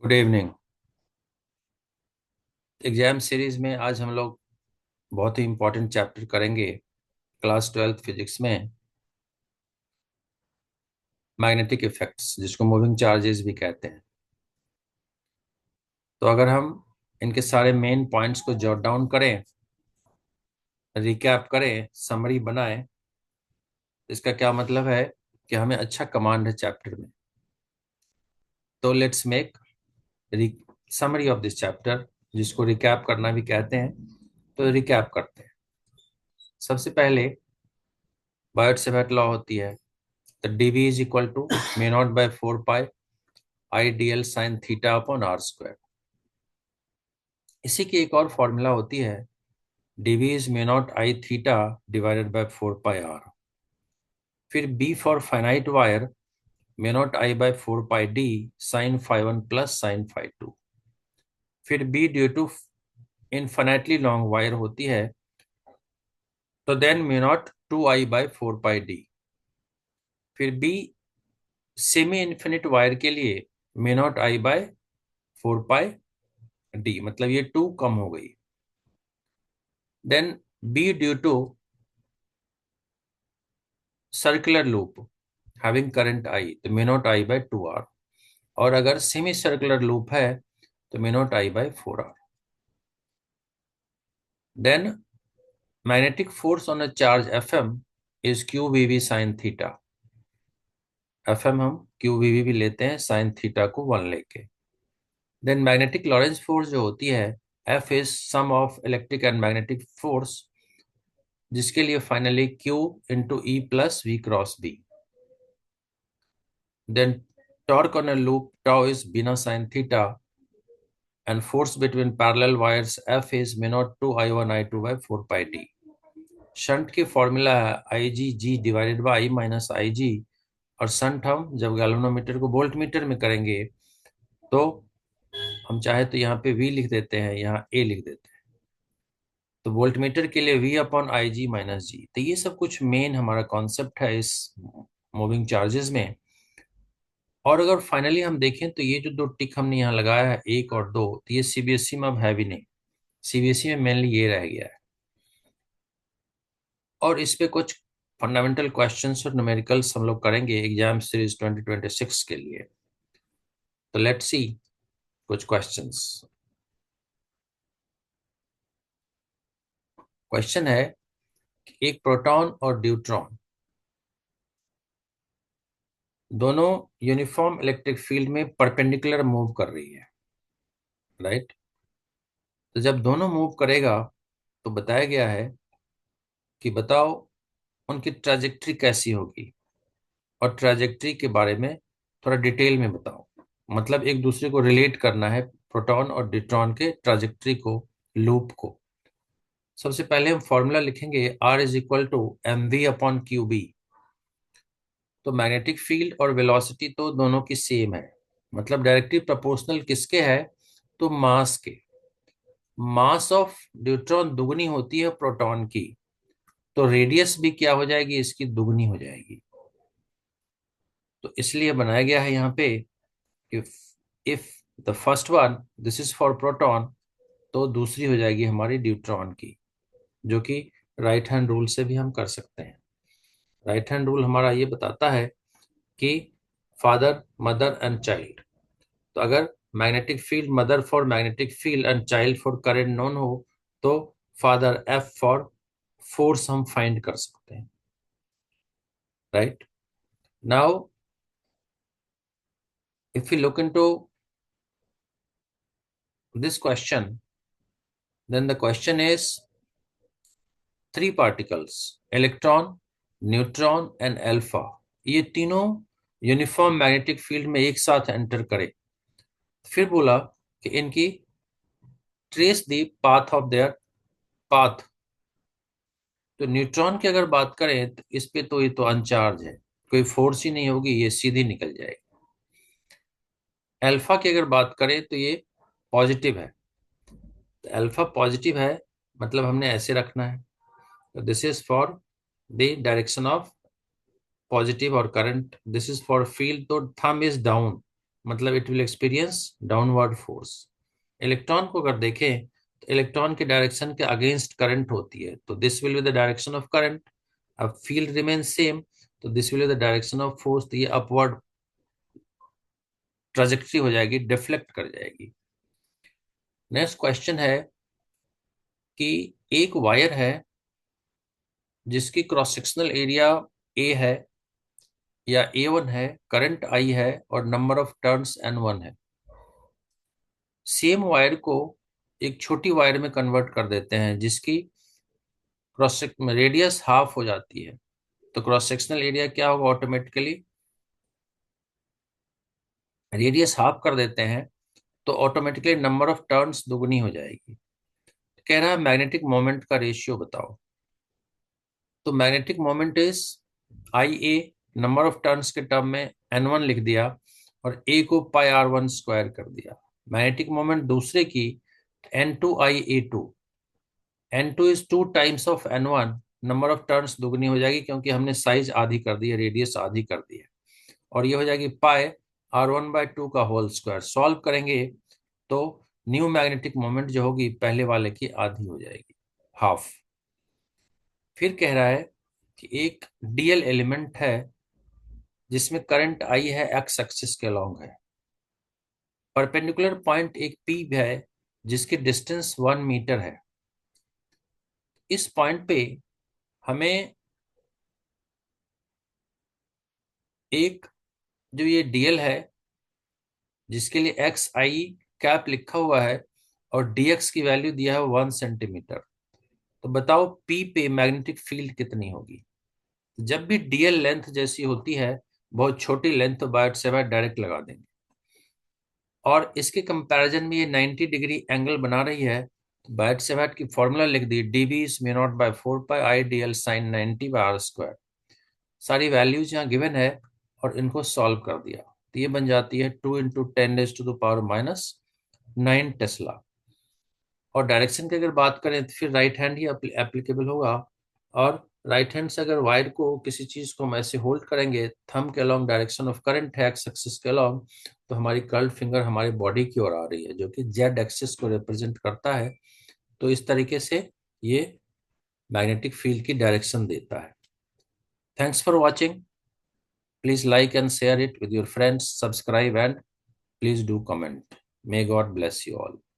Good evening. Exam series में आज हम लोग बहुत ही इंपॉर्टेंट चैप्टर करेंगे क्लास 12th फिजिक्स में, मैग्नेटिक इफेक्ट्स, जिसको मूविंग चार्जेस भी कहते हैं। तो अगर हम इनके सारे मेन पॉइंट्स को जॉट डाउन करें, रिकैप करें, समरी बनाएं, इसका क्या मतलब है कि हमें अच्छा कमांड है चैप्टर में। तो let's make summary of this chapter, जिसको रिकैप करना भी कहते हैं। तो रिकैप करते हैं। सबसे पहले बायोट सेवर्ट लॉ होती है। तो DV is equal to mu naught by 4 pi I D L sine theta upon R square. इसी की एक और फॉर्मूला होती है, DV is mu naught I theta divided by 4 pi R. फिर B for finite wire, mu naught I by 4 pi D sine phi one plus sine phi two. फिर B due to infinitely long wire होती है, तो then may not 2 I/4 pi D. फिर B semi infinite wire के लिए may not I/4 pi D, मतलब ये 2 कम हो गई। Then B due to circular loop having current I, तो मे नॉट I/2R। और अगर सेमी सर्कुलर लूप है तो mu naught I/4R। Then magnetic force on a charge FM is QVV sine theta. FM हम QVV भी लेते हैं, sine theta को 1 लेके। देन मैग्नेटिक लॉरेंस फोर्स जो होती है, F is sum of electric and magnetic force, जिसके लिए finally Q into E plus V cross B। Then torque on a loop tau is bina sine theta, and force between parallel wires F is mu naught 2 I1 I2 by 4 pi d। Shunt की formula है IG divided by I minus IG। और shunt हम जब galvanometer को volt meter में करेंगे तो हम चाहे तो यहाँ पे V लिख देते हैं, यहाँ A लिख देते हैं। तो वोल्ट मीटर के लिए V अपॉन IG माइनस जी। तो ये सब कुछ मेन हमारा कॉन्सेप्ट है इस मूविंग चार्जेस में। और अगर फाइनली हम देखें तो ये जो दो टिक हमने यहाँ लगाया है, 1 और 2, तो ये सीबीएसई में अब है भी नहीं। सीबीएसई में मेनली ये रह गया है। और इस पे कुछ फंडामेंटल क्वेश्चंस और न्यूमेरिकल्स हम लोग करेंगे एग्जाम सीरीज 2026 के लिए। तो लेट्स सी कुछ क्वेश्चंस। क्वेश्चन है कि एक प्रोटॉन और ड्यूट्रॉन दोनों यूनिफॉर्म इलेक्ट्रिक फील्ड में परपेंडिकुलर मूव कर रही है, राइट। तो जब दोनों मूव करेगा तो बताया गया है कि बताओ उनकी ट्रैजेक्टरी कैसी होगी, और ट्रैजेक्टरी के बारे में थोड़ा डिटेल में बताओ। मतलब एक दूसरे को रिलेट करना है, प्रोटॉन और न्यूट्रॉन के ट्रैजेक्टरी को, लूप को। सबसे पहले हम फॉर्मूला लिखेंगे R is equal to mv upon Q B. तो मैग्नेटिक फील्ड और वेलोसिटी तो दोनों की सेम है, मतलब डायरेक्टली प्रोपोर्शनल किसके है, तो मास के। मास ऑफ न्यूट्रॉन दुगनी होती है प्रोटॉन की, तो रेडियस भी क्या हो जाएगी, इसकी दुगनी हो जाएगी। तो इसलिए बनाया गया है यहाँ पे कि if the first one this is for proton, तो दूसरी हो जाएगी हमारी न्यूट्रॉन की, जो कि राइट हैंड रूल से भी हम कर सकते हैं। राइट हैंड रूल हमारा ये बताता है कि फादर मदर एंड चाइल्ड। तो अगर magnetic field mother for magnetic field and child for current known हो, तो फादर F फॉर फोर्स हम फाइंड कर सकते हैं, right. Now if you look into this question, then the question is three particles, electron, neutron and alpha, ये तीनों uniform magnetic field में एक साथ एंटर करे। फिर बोला कि इनकी trace the path of their path. तो न्यूट्रॉन की अगर बात करें तो इस पे तो ये तो अनचार्ज है, कोई फोर्स ही नहीं होगी, ये सीधी निकल जाएगी। अल्फा की अगर बात करें तो ये पॉजिटिव है। तो अल्फा पॉजिटिव है, मतलब हमने ऐसे रखना है। तो this is for the direction of positive और current, this is for field, तो थंब इज डाउन, मतलब it will experience downward force. Electron को अगर देखें तो इलेक्ट्रॉन के डायरेक्शन के अगेंस्ट करंट होती है, तो this will be the direction of current. अब फील्ड रिमेन सेम, तो this will be the direction of force, तो ये अपवर्ड ट्राजेक्टरी हो जाएगी, डिफ्लेक्ट कर जाएगी। नेक्स्ट क्वेश्चन है कि एक वायर है जिसकी क्रॉस सेक्शनल एरिया ए है या A1 है, करंट I है और नंबर ऑफ टर्न्स N1 है। सेम वायर को एक छोटी वायर में कन्वर्ट कर देते हैं जिसकी क्रॉस रेडियस हाफ हो जाती है, तो क्रॉस सेक्शनल एरिया क्या होगा? ऑटोमेटिकली रेडियस हाफ कर देते हैं तो ऑटोमेटिकली नंबर ऑफ टर्न्स दुगनी हो जाएगी। कह रहा है मैग्नेटिक मोमेंट का रेशियो बताओ। तो magnetic moment is I A, number of turns के टर्म में N1 लिख दिया और ए को पाई R1 स्क्वायर कर दिया। मैग्नेटिक मोमेंट दूसरे की N2IA2, N2 is 2 times of N1, number of turns दुगनी हो जाएगी क्योंकि हमने साइज आधी कर दी है, रेडियस आधी कर दी है, और ये हो जाएगी पाई R1/2 का होल स्क्वायर। सॉल्व करेंगे तो न्यू मैग्नेटिक मोमेंट जो होगी पहले वाले की आधी हो जाएगी, हाफ। फिर कह रहा है कि एक डीएल एलिमेंट है जिसमें करंट आई है एक्स एक्सिस के अलॉन्ग है, परपेंडिकुलर पॉइंट एक पी है जिसकी डिस्टेंस 1 मीटर है। इस पॉइंट पे हमें एक जो ये डीएल है जिसके लिए एक्स आई कैप लिखा हुआ है और डीएक्स की वैल्यू दिया है 1 सेंटीमीटर, तो बताओ पी पे मैग्नेटिक फील्ड कितनी होगी? जब भी डीएल लेंथ जैसी होती है, बहुत छोटी लेंथ, तो बायट से बायट डायरेक्ट लगा देंगे। और इसके कंपैरिजन में ये 90 डिग्री एंगल बना रही है, तो बायट से बायट की फॉर्मूला लिख दी, DB is μ0/4 pi I D L sine 90/r²। सारी वैल्यूज यहाँ गिवन है और इनको सॉल्व कर दिया, तो ये बन जाती है 2 × 10⁻⁹ टेस्ला। और डायरेक्शन की अगर बात करें तो फिर राइट हैंड ही एप्लीकेबल होगा। और राइट हैंड से अगर वायर को किसी चीज को हम ऐसे होल्ड करेंगे, थंब के अलोंग डायरेक्शन ऑफ करंट है एक्स एक्सिस के अलोंग, तो हमारी कर्ल्ड फिंगर हमारी बॉडी की ओर आ रही है जो कि जेड एक्सिस को रिप्रेजेंट करता है। तो इस तरीके से ये मैग्नेटिक फील्ड की डायरेक्शन देता है। Thanks for watching. Please like and share it with your friends, subscribe and please do comment. May God bless you all.